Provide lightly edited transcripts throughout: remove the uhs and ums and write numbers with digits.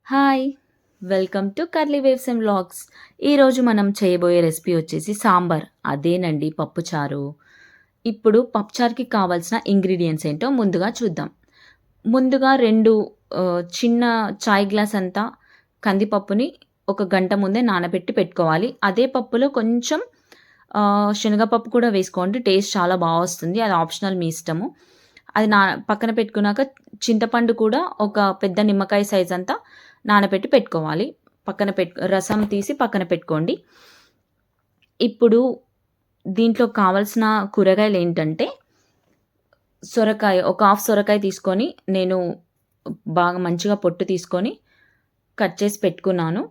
Hi! Welcome to curly waves and vlogs. ఈరోజు మనం చేయబోయే రెసిపీ వచ్చేసి సాంబార్. అదేనండి పప్పుచారు. ఇప్పుడు పప్పుచారుకి కావాల్సిన ఇంగ్రీడియెంట్స్ ఏంటో ముందుగా చూద్దాం. ముందుగా 2 చిన్న చాయ్ గ్లాస్ అంతా కందిపప్పుని ఒక గంట ముందే నానబెట్టి పెట్టుకోవాలి. అదే పప్పులో కొంచెం శనగపప్పు కూడా వేసుకోండి. టేస్ట్ చాలా వస్తుంది. అది ఆప్షనల్ మీ ఇష్టము. అది పక్కన పెట్టుకున్నాక చింతపండు కూడా ఒక పెద్ద నిమ్మకాయ సైజ్ అంతా నానబెట్టి పెట్టుకోవాలి. రసం తీసి పక్కన పెట్టుకోండి. ఇప్పుడు దీంట్లో కావాల్సిన కూరగాయలు ఏంటంటే సొరకాయ, ఒక హాఫ్ సొరకాయ తీసుకొని నేను బాగా మంచిగా పొట్టు తీసుకొని కట్ చేసి పెట్టుకున్నాను.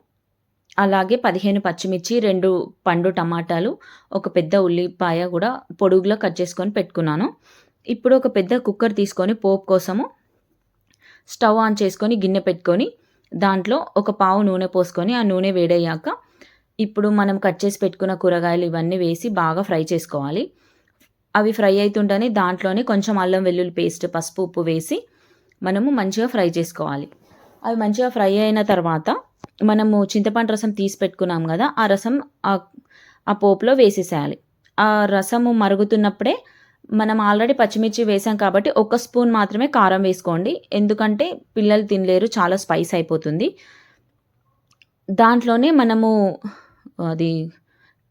అలాగే 15 పచ్చిమిర్చి, 2 పండు టమాటాలు, ఒక పెద్ద ఉల్లిపాయ కూడా పొడుగులో కట్ చేసుకొని పెట్టుకున్నాను. ఇప్పుడు ఒక పెద్ద కుక్కర్ తీసుకొని పోపు కోసము స్టవ్ ఆన్ చేసుకొని గిన్నె పెట్టుకొని దాంట్లో ఒక పావు నూనె పోసుకొని ఆ నూనె వేడయ్యాక ఇప్పుడు మనం కట్ చేసి పెట్టుకున్న కూరగాయలు ఇవన్నీ వేసి బాగా ఫ్రై చేసుకోవాలి. అవి ఫ్రై అవుతుంటేనే దాంట్లోనే కొంచెం అల్లం వెల్లుల్లి పేస్ట్, పసుపు, ఉప్పు వేసి మనము మంచిగా ఫ్రై చేసుకోవాలి. అవి మంచిగా ఫ్రై అయిన తర్వాత మనము చింతపండు రసం తీసి పెట్టుకున్నాం కదా, ఆ రసం ఆ పోపులో వేసేసేయాలి. ఆ రసము మరుగుతున్నప్పుడే మనం ఆల్రెడీ పచ్చిమిర్చి వేసాం కాబట్టి ఒక స్పూన్ మాత్రమే కారం వేసుకోండి. ఎందుకంటే పిల్లలు తినలేరు, చాలా స్పైస్ అయిపోతుంది. దాంట్లోనే మనము అది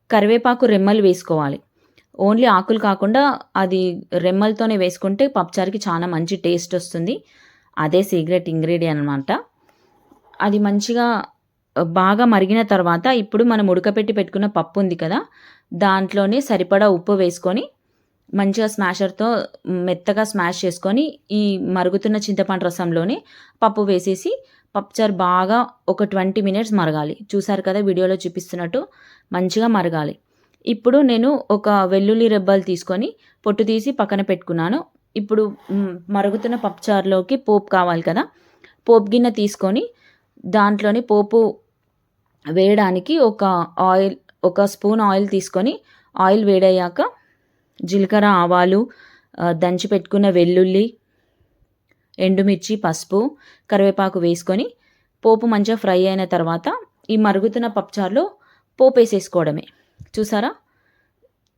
కరివేపాకు రెమ్మలు వేసుకోవాలి. ఓన్లీ ఆకులు కాకుండా అది రెమ్మలతోనే వేసుకుంటే పప్పుచారుకి చాలా మంచి టేస్ట్ వస్తుంది. అదే సీక్రెట్ ఇంగ్రీడియంట్ అనమాట. అది మంచిగా బాగా మరిగిన తర్వాత ఇప్పుడు మనం ఉడకపెట్టి పెట్టుకున్న పప్పు ఉంది కదా, దాంట్లోనే సరిపడా ఉప్పు వేసుకొని మంచిగా స్మాషర్తో మెత్తగా స్మాష్ చేసుకొని ఈ మరుగుతున్న చింతపండు రసంలోనే పప్పు వేసేసి పప్పుచారు బాగా ఒక 20 మినిట్స్ మరగాలి. చూసారు కదా వీడియోలో చూపిస్తున్నట్టు మంచిగా మరగాలి. ఇప్పుడు నేను ఒక వెల్లుల్లి రెబ్బలు తీసుకొని పొట్టు తీసి పక్కన పెట్టుకున్నాను. ఇప్పుడు మరుగుతున్న పప్పుచారులోకి పోపు కావాలి కదా, పోపు గిన్నె తీసుకొని దాంట్లోని పోపు వేయడానికి ఒక స్పూన్ ఆయిల్ తీసుకొని ఆయిల్ వేడయ్యాక జీలకర్ర, ఆవాలు, దంచి పెట్టుకున్న వెల్లుల్లి, ఎండుమిర్చి, పసుపు, కరివేపాకు వేసుకొని పోపు మంచిగా ఫ్రై అయిన తర్వాత ఈ మరుగుతున్న పప్పుచారులో పోపు వేసేసుకోవడమే. చూసారా,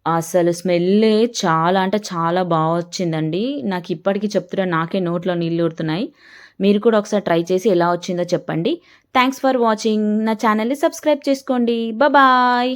అసలు స్మెల్లే చాలా అంటే చాలా బాగా వచ్చిందండి. నాకు ఇప్పటికీ చెప్తున్నా నాకే నోట్లో నీళ్ళు ఊరుతున్నాయి. మీరు కూడా ఒకసారి ట్రై చేసి ఎలా వచ్చిందో చెప్పండి. Thanks for watching. నా ఛానల్ని సబ్స్క్రైబ్ చేసుకోండి. బాయ్.